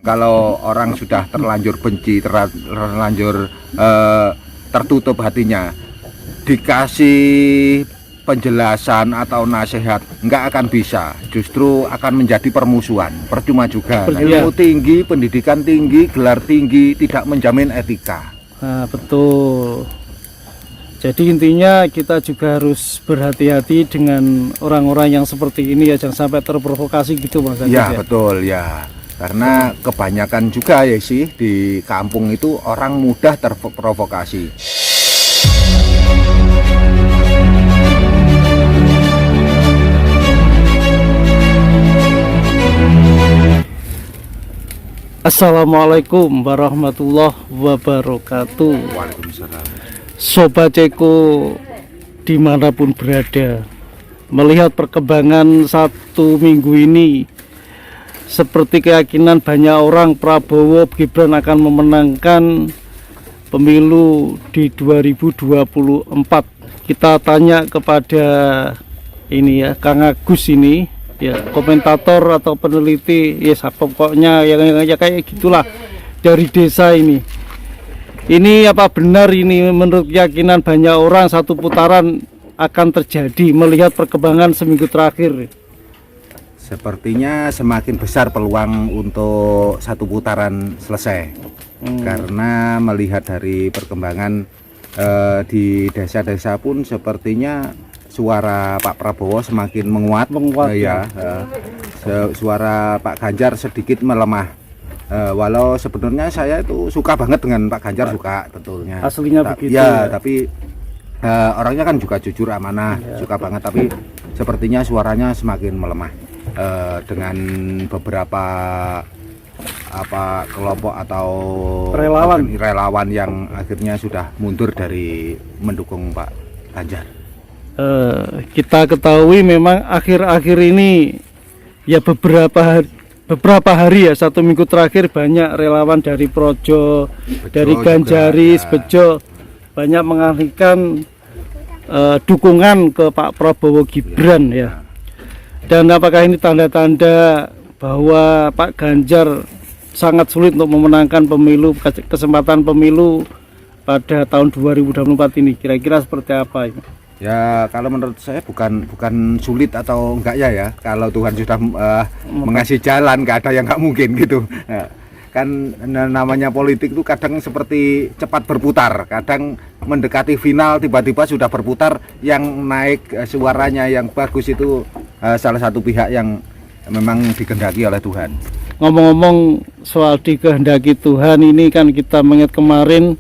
Kalau orang sudah terlanjur benci, terlanjur tertutup hatinya, dikasih penjelasan atau nasihat nggak akan bisa, justru akan menjadi permusuhan, percuma juga. Ilmu tinggi, pendidikan tinggi, gelar tinggi tidak menjamin etika. Nah, betul. Jadi intinya kita juga harus berhati-hati dengan orang-orang yang seperti ini ya, jangan sampai terprovokasi gitu Mas. Ya, betul ya. Karena kebanyakan juga ya sih di kampung itu orang mudah terprovokasi. Assalamualaikum warahmatullahi wabarakatuh. Waalaikumsalam. Sobat Ceko dimanapun berada, melihat perkembangan 1 minggu ini, seperti keyakinan banyak orang Prabowo Gibran akan memenangkan pemilu di 2024. Kita tanya kepada ini ya, Kang Agus ini ya, komentator atau peneliti ya, pokoknya yang kayak gitulah dari desa ini. Ini apa benar ini menurut keyakinan banyak orang 1 putaran akan terjadi melihat perkembangan seminggu terakhir? Sepertinya semakin besar peluang untuk 1 putaran selesai. Karena melihat dari perkembangan di desa-desa pun sepertinya suara Pak Prabowo semakin menguat ya. Suara Pak Ganjar sedikit melemah. Walau sebenarnya saya itu suka banget dengan Pak Ganjar, suka tentunya. Aslinya begitu. Ya, tapi orangnya kan juga jujur, amanah, suka banget. Tapi sepertinya suaranya semakin melemah dengan beberapa kelompok atau relawan yang akhirnya sudah mundur dari mendukung Pak Ganjar. Kita ketahui memang akhir-akhir ini ya beberapa hari ya, 1 minggu terakhir banyak relawan dari Projo, dari Ganjaris, Bejo banyak mengalihkan dukungan ke Pak Prabowo Gibran ya. Dan apakah ini tanda-tanda bahwa Pak Ganjar sangat sulit untuk memenangkan pemilu, kesempatan pemilu pada tahun 2024 ini? Kira-kira seperti apa ini? Ya, kalau menurut saya bukan sulit atau enggak ya. Kalau Tuhan sudah mengasih jalan, nggak ada yang nggak mungkin gitu. Kan namanya politik itu kadang seperti cepat berputar, kadang mendekati final tiba-tiba sudah berputar. Yang naik suaranya yang bagus itu salah satu pihak yang memang dikehendaki oleh Tuhan. Ngomong-ngomong soal dikehendaki Tuhan, ini kan kita mengingat kemarin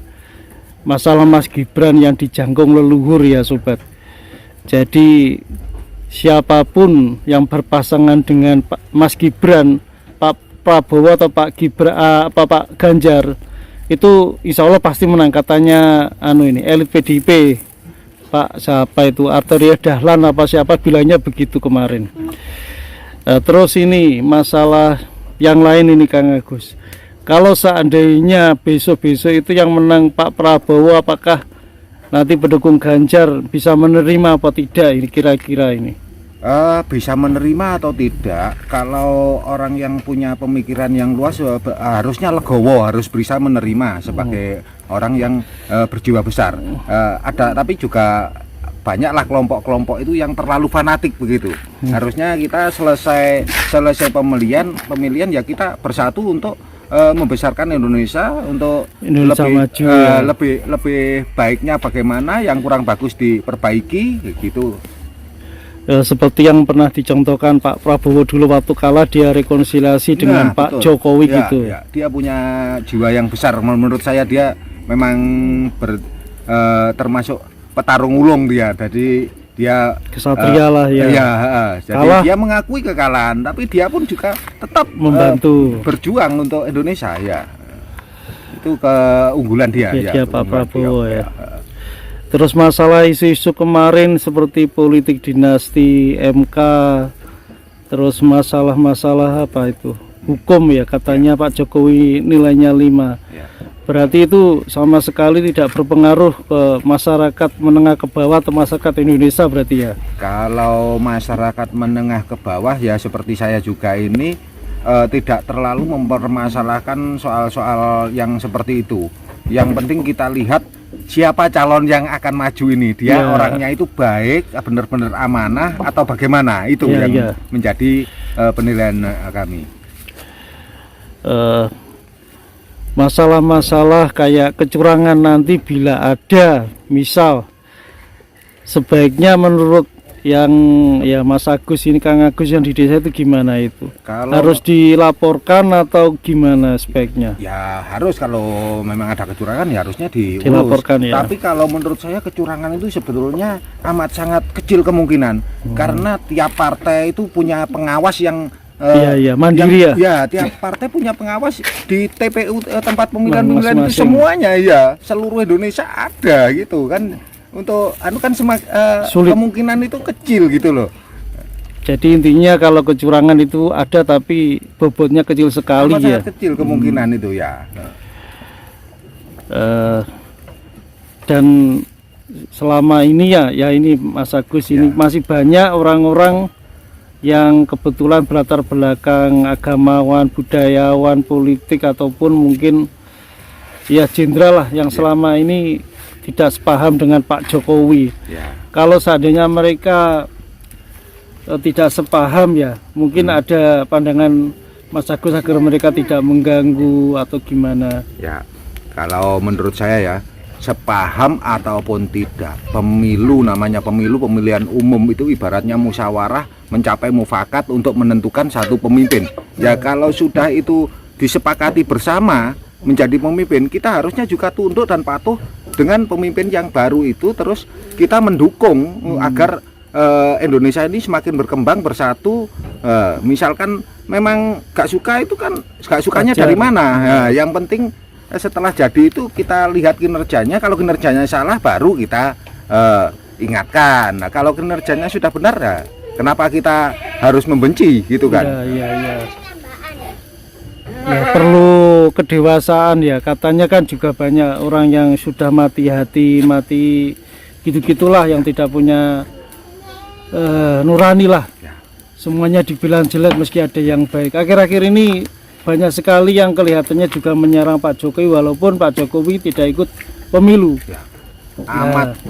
masalah Mas Gibran yang dijangkung leluhur ya sobat. Jadi siapapun yang berpasangan dengan Mas Gibran, Pak Prabowo atau Pak Ganjar itu insya Allah pasti menang, katanya elit PDIP, Pak siapa itu, Arteria Dahlan apa siapa bilangnya begitu kemarin. Terus ini masalah yang lain ini Kang Agus, kalau seandainya besok-besok itu yang menang Pak Prabowo, apakah nanti pendukung Ganjar bisa menerima apa tidak ini kira-kira ini? Bisa menerima atau tidak, kalau orang yang punya pemikiran yang luas harusnya legowo, harus bisa menerima sebagai orang yang berjiwa besar. Tapi juga banyaklah kelompok-kelompok itu yang terlalu fanatik begitu. Harusnya kita selesai pemilihan ya kita bersatu untuk membesarkan Indonesia, untuk lebih baiknya bagaimana, yang kurang bagus diperbaiki gitu. Seperti yang pernah dicontohkan Pak Prabowo dulu waktu kalah dia rekonsiliasi dengan Pak Jokowi gitu. Ya, dia punya jiwa yang besar. Menurut saya dia memang termasuk petarung ulung dia. Jadi dia kesatria lah ya. Jadi dia mengakui kekalahan, tapi dia pun juga tetap membantu berjuang untuk Indonesia ya. Itu keunggulan dia ya Pak Prabowo ya. Terus masalah isu-isu kemarin seperti politik dinasti MK, terus masalah apa itu hukum ya, katanya Pak Jokowi nilainya 5 ya. Berarti itu sama sekali tidak berpengaruh ke masyarakat menengah ke bawah atau masyarakat Indonesia berarti ya? Kalau masyarakat menengah ke bawah ya seperti saya juga ini, tidak terlalu mempermasalahkan soal-soal yang seperti itu. Yang penting kita lihat siapa calon yang akan maju ini, dia orangnya itu baik, benar-benar amanah atau bagaimana, itu yang menjadi penilaian kami. Masalah-masalah kayak kecurangan nanti bila ada, misal sebaiknya menurut yang ya Mas Agus ini, Kang Agus yang di desa itu gimana itu? Harus dilaporkan atau gimana sebaiknya? Ya harus, kalau memang ada kecurangan ya harusnya dilaporkan ya. Tapi kalau menurut saya kecurangan itu sebetulnya amat sangat kecil kemungkinan, karena tiap partai itu punya pengawas yang mandiri ya. Tiap partai punya pengawas di TPU, tempat pemilihan itu semuanya ya, seluruh Indonesia ada gitu kan. Untuk kan kemungkinan itu kecil gitu loh. Jadi intinya kalau kecurangan itu ada tapi bobotnya kecil sekali ya. Sangat kecil kemungkinan itu ya. Dan selama ini ya ini Mas Agus ini masih banyak orang-orang yang kebetulan berlatar belakang agamawan, budayawan, politik ataupun mungkin ya jenderal lah yang selama ini tidak sepaham dengan Pak Jokowi. Kalau seandainya mereka tidak sepaham ya, mungkin ada pandangan Mas Agus agar mereka tidak mengganggu atau gimana? Ya, kalau menurut saya ya, sepaham ataupun tidak, pemilu namanya pemilu, pemilihan umum itu ibaratnya musyawarah mencapai mufakat untuk menentukan satu pemimpin. Ya kalau sudah itu disepakati bersama menjadi pemimpin, kita harusnya juga tunduk dan patuh dengan pemimpin yang baru itu, terus kita mendukung agar Indonesia ini semakin berkembang bersatu. Misalkan memang gak suka itu kan gak sukanya dari mana, yang penting setelah jadi itu kita lihat kinerjanya. Kalau kinerjanya salah baru kita ingatkan. Nah, kalau kinerjanya sudah benar ya kenapa kita harus membenci gitu kan. Ya perlu kedewasaan ya, katanya kan juga banyak orang yang sudah mati hati, mati gitu-gitulah, yang tidak punya nurani lah. Semuanya dibilang jelek meski ada yang baik. Akhir-akhir ini banyak sekali yang kelihatannya juga menyerang Pak Jokowi walaupun Pak Jokowi tidak ikut pemilu.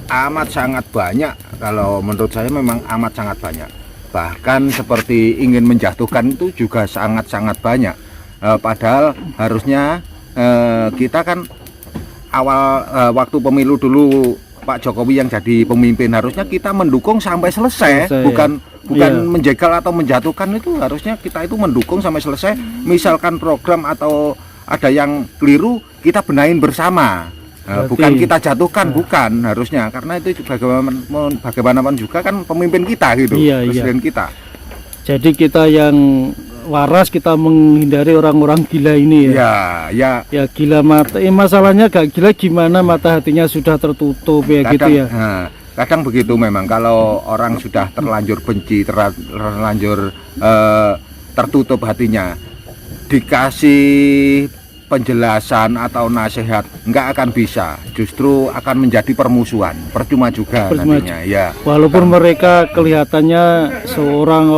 Amat sangat banyak, kalau menurut saya memang amat sangat banyak. Bahkan seperti ingin menjatuhkan itu juga sangat-sangat banyak. Padahal harusnya kita kan awal waktu pemilu dulu Pak Jokowi yang jadi pemimpin, harusnya kita mendukung sampai selesai bukan menjegal atau menjatuhkan. Itu harusnya kita itu mendukung sampai selesai. Misalkan program atau ada yang keliru, kita benahin bersama. Bukan kita jatuhkan, bukan harusnya, karena itu bagaimanapun juga kan pemimpin kita gitu, presiden kita. Jadi kita yang waras, kita menghindari orang-orang gila ini ya. Ya gila mata. Masalahnya gak gila gimana, mata hatinya sudah tertutup ya, kadang, gitu ya. Kadang begitu memang, kalau orang sudah terlanjur benci, terlanjur tertutup hatinya, dikasih penjelasan atau nasihat nggak akan bisa, justru akan menjadi permusuhan, percuma juga nantinya ya. Walaupun mereka kelihatannya seorang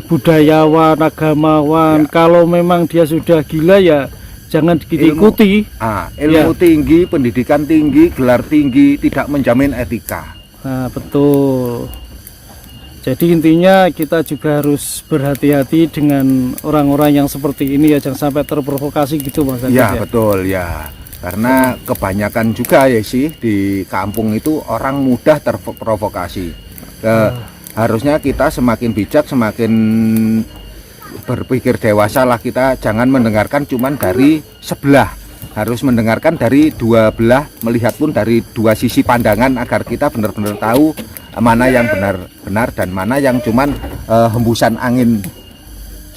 budayawan, agamawan, kalau memang dia sudah gila ya jangan diikuti. Ilmu tinggi, pendidikan tinggi, gelar tinggi tidak menjamin etika. Nah betul. Jadi intinya kita juga harus berhati-hati dengan orang-orang yang seperti ini ya, jangan sampai terprovokasi gitu Mas. Ya betul ya, karena kebanyakan juga ya sih di kampung itu orang mudah terprovokasi. Harusnya kita semakin bijak, semakin berpikir dewasa lah, kita jangan mendengarkan cuman dari sebelah, harus mendengarkan dari dua belah, melihat pun dari dua sisi pandangan agar kita benar-benar tahu mana yang benar dan mana yang cuman hembusan angin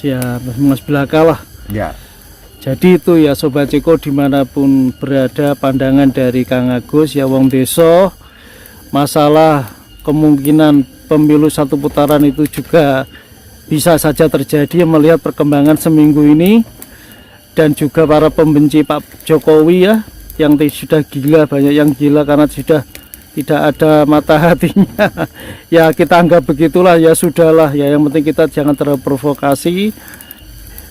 ya, mas belaka lah ya. Jadi itu ya Sobat Ceko, dimanapun berada, pandangan dari Kang Agus ya, wong desa, masalah kemungkinan pemilu satu putaran itu juga bisa saja terjadi. Melihat perkembangan seminggu ini dan juga para pembenci Pak Jokowi ya, yang sudah gila, banyak yang gila karena sudah tidak ada mata hatinya. Ya kita anggap begitulah, ya sudahlah ya, yang penting kita jangan terprovokasi.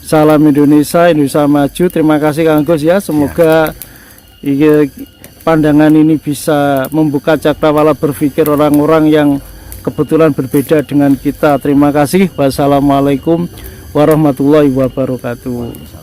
Salam Indonesia, Indonesia maju. Terima kasih Kang Agus ya, semoga pandangan ini bisa membuka cakrawala berpikir orang-orang yang kebetulan berbeda dengan kita. Terima kasih. Wassalamualaikum warahmatullahi wabarakatuh.